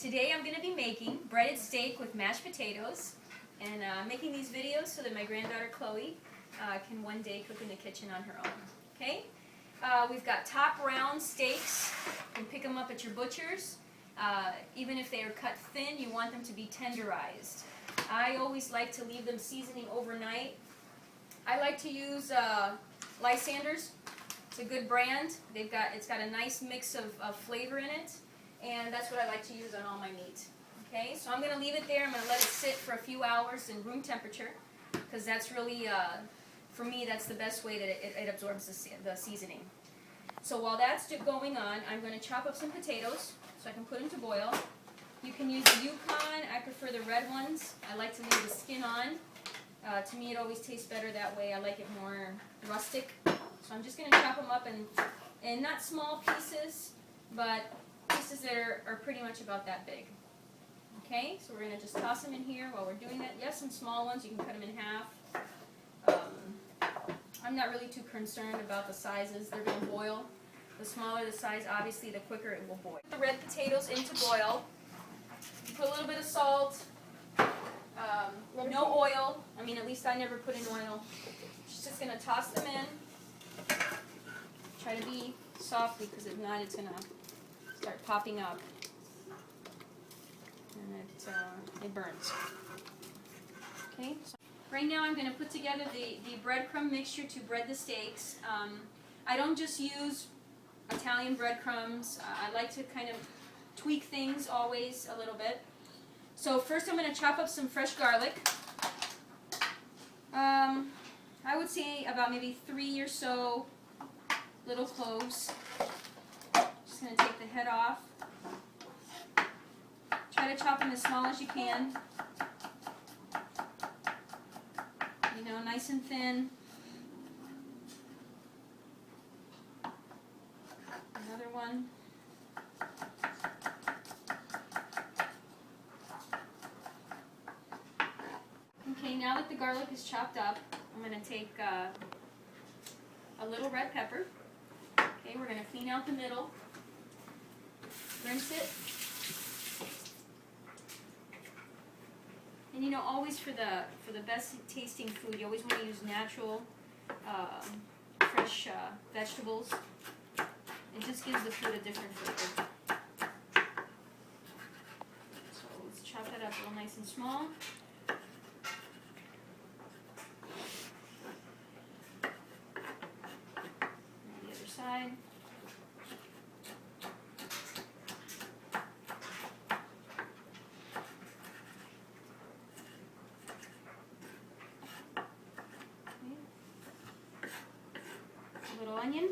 Today I'm going to be making breaded steak with mashed potatoes, and making these videos so that my granddaughter Chloe can one day cook in the kitchen on her own. Okay? We've got top round steaks. You can pick them up at your butcher's. Even if they are cut thin, you want them to be tenderized. I always like to leave them seasoning overnight. I like to use Lysanders. It's a good brand. It's got a nice mix of flavor in it, and that's what I like to use on all my meat. Okay, so I'm going to leave it there. I'm going to let it sit for a few hours in room temperature, because that's really, for me, that's the best way that it absorbs the seasoning. So while that's going on, I'm going to chop up some potatoes so I can put them to boil. You can use the Yukon. I prefer the red ones. I like to leave the skin on. To me, it always tastes better that way. I like it more rustic. So I'm just going to chop them up in not small pieces, but pieces that are pretty much about that big. Okay, so we're going to just toss them in here while we're doing that. Yes, some small ones, you can cut them in half. I'm not really too concerned about the sizes. They're going to boil. The smaller the size, obviously, the quicker it will boil. Put the red potatoes into boil. Put a little bit of salt. No oil. I mean, at least I never put in oil. Just going to toss them in. Try to be softly, because if not, it's going to start popping up. And it burns. Okay. So right now I'm going to put together the breadcrumb mixture to bread the steaks. I don't just use Italian breadcrumbs. I like to kind of tweak things always a little bit. So first I'm going to chop up some fresh garlic. I would say about maybe 3 or so little cloves. Just going to take the head off. Try to chop them as small as you can. You know, nice and thin. Another one. Okay, now that the garlic is chopped up, I'm going to take a little red pepper. Okay, we're going to clean out the middle, rinse it. And you know, always for the best tasting food, you always want to use natural, fresh vegetables. It just gives the food a different flavor. So let's chop that up real nice and small. And the other side. A little onion.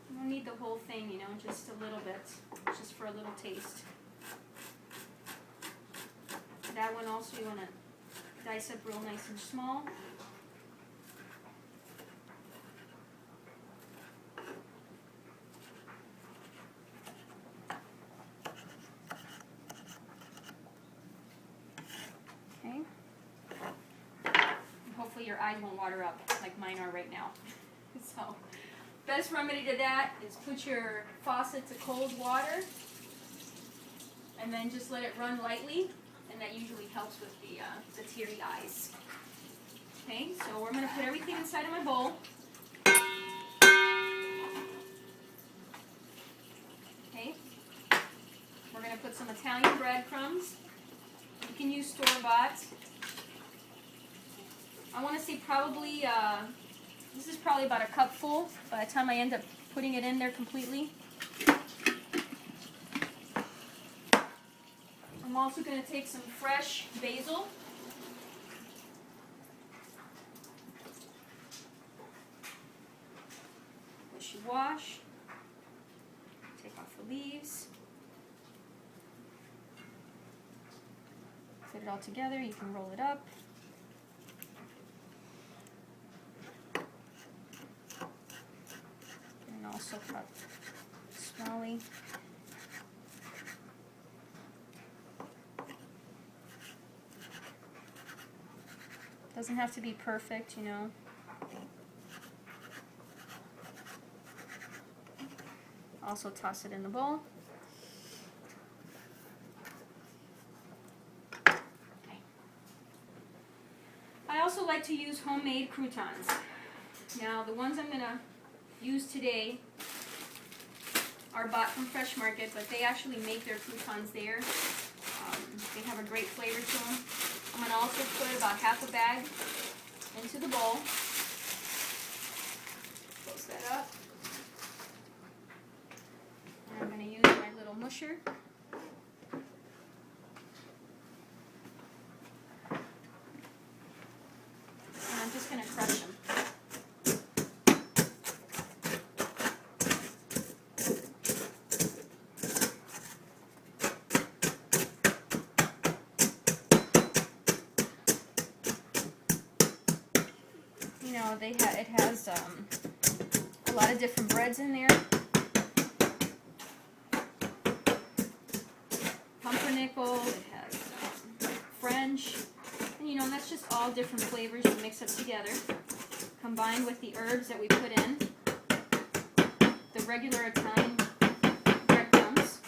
You don't need the whole thing, you know, just a little bit, just for a little taste. That one also you want to dice up real nice and small. Okay. Hopefully your eyes won't water up like mine are right now. So, best remedy to that is put your faucet to cold water and then just let it run lightly, and that usually helps with the teary eyes. Okay, so we're going to put everything inside of my bowl. Okay, we're going to put some Italian breadcrumbs. You can use store-bought. I want to say probably, this is probably about a cup full by the time I end up putting it in there completely. I'm also going to take some fresh basil. Wash. Take off the leaves. Fit it all together. You can roll it up. And also cut smally. Doesn't have to be perfect, you know. Also toss it in the bowl. Okay. I also like to use homemade croutons. Now the ones I'm going to use today are bought from Fresh Market, but they actually make their croutons there. They have a great flavor to them. I'm going to also put about half a bag into the bowl. Close that up. And I'm going to use my little musher. And I'm just going to crush them. You know, it has a lot of different breads in there. Pumpernickel, it has French, and you know, that's just all different flavors you mix up together, combined with the herbs that we put in, the regular Italian breadcrumbs.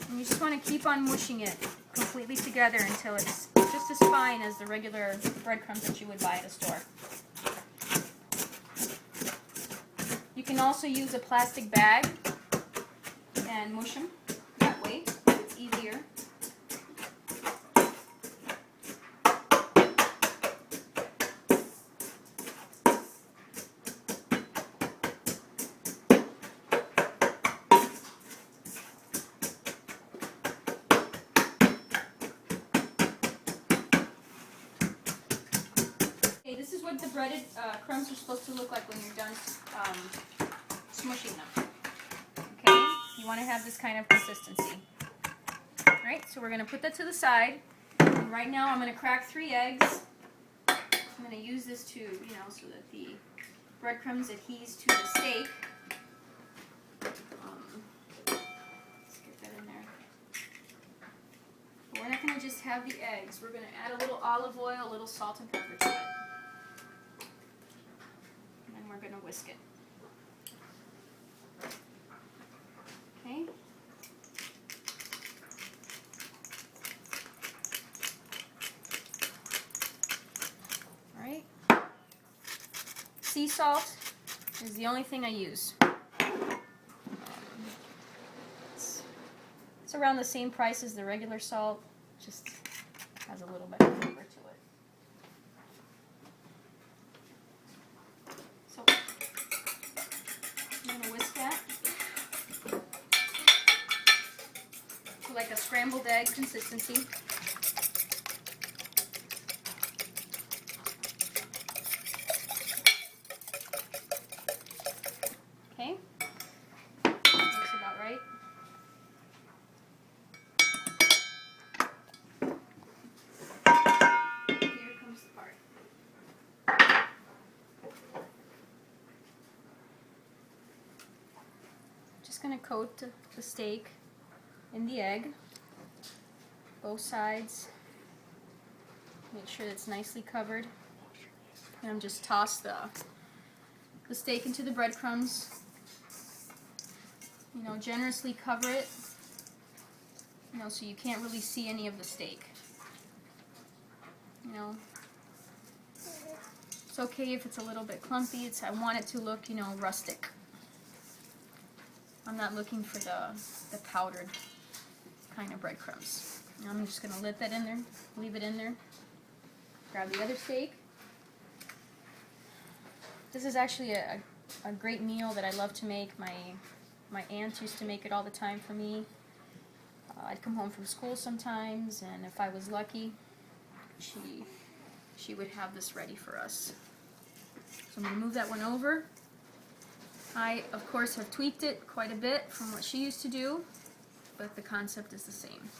And you just want to keep on mushing it completely together until it's just as fine as the regular breadcrumbs that you would buy at a store. You can also use a plastic bag and mush them that way. It's easier. This is what the breaded crumbs are supposed to look like when you're done smushing them. Okay, you want to have this kind of consistency. Alright, so we're going to put that to the side. And right now I'm going to crack 3 eggs. I'm going to use this to, you know, so that the breadcrumbs adheres to the steak. Let's get that in there. But we're not going to just have the eggs. We're going to add a little olive oil, a little salt and pepper to it. We're going to whisk it. Okay. All right. Sea salt is the only thing I use. It's around the same price as the regular salt, just has a little bit of flavor to it. I'm going to whisk that to like a scrambled egg consistency. Okay, looks about right. Here comes the part. Just going to coat the steak in the egg, both sides. Make sure it's nicely covered. And I'm just toss the steak into the breadcrumbs. You know, generously cover it. You know, so you can't really see any of the steak. You know, it's okay if it's a little bit clumpy. I want it to look, you know, rustic. I'm not looking for the powdered kind of breadcrumbs. Now I'm just going to let that in there, leave it in there. Grab the other steak. This is actually a great meal that I love to make. My aunt used to make it all the time for me. I'd come home from school sometimes, and if I was lucky, she would have this ready for us. So I'm going to move that one over. I, of course, have tweaked it quite a bit from what she used to do, but the concept is the same.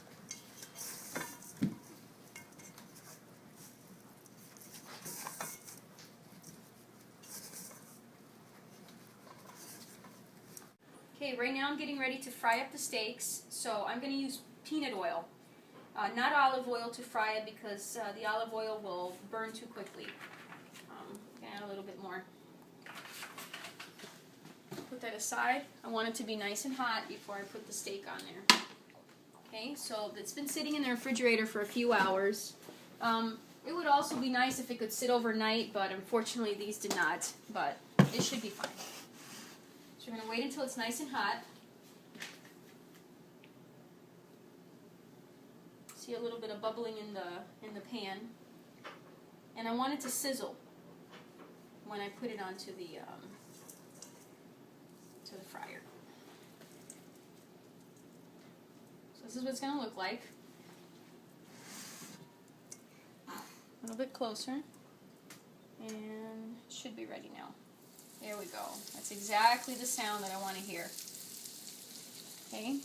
Okay, right now I'm getting ready to fry up the steaks, so I'm going to use peanut oil. Not olive oil to fry it because the olive oil will burn too quickly. Add a little bit more. Put that aside. I want it to be nice and hot before I put the steak on there. Okay, so it's been sitting in the refrigerator for a few hours. It would also be nice if it could sit overnight, but unfortunately these did not. But it should be fine. So we're going to wait until it's nice and hot. See a little bit of bubbling in the pan. And I want it to sizzle when I put it onto the fryer. So this is what it's going to look like. A little bit closer. And it should be ready now. There we go. That's exactly the sound that I want to hear. Okay.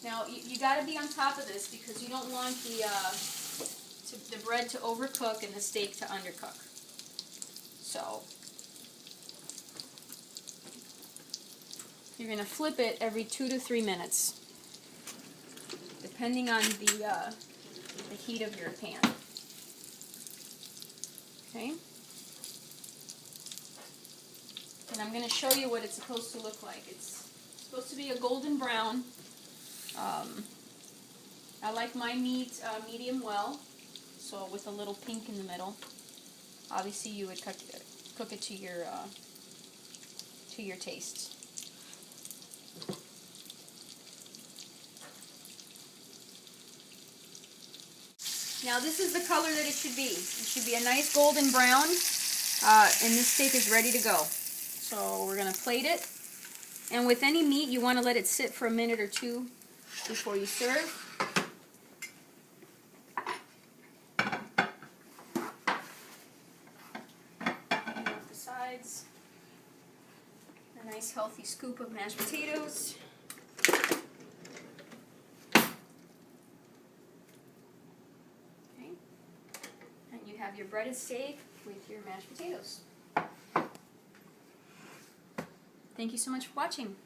Now you got to be on top of this because you don't want the bread to overcook and the steak to undercook. So you're going to flip it every 2 to 3 minutes, depending on the heat of your pan. Okay. And I'm going to show you what it's supposed to look like. It's supposed to be a golden brown. I like my meat medium well, so with a little pink in the middle. Obviously, you would cook it to your taste. Now this is the color that it should be. It should be a nice golden brown, and this steak is ready to go. So we're going to plate it. And with any meat, you want to let it sit for a minute or two before you serve. And off the sides, a nice healthy scoop of mashed potatoes. Okay. And you have your breaded steak with your mashed potatoes. Thank you so much for watching.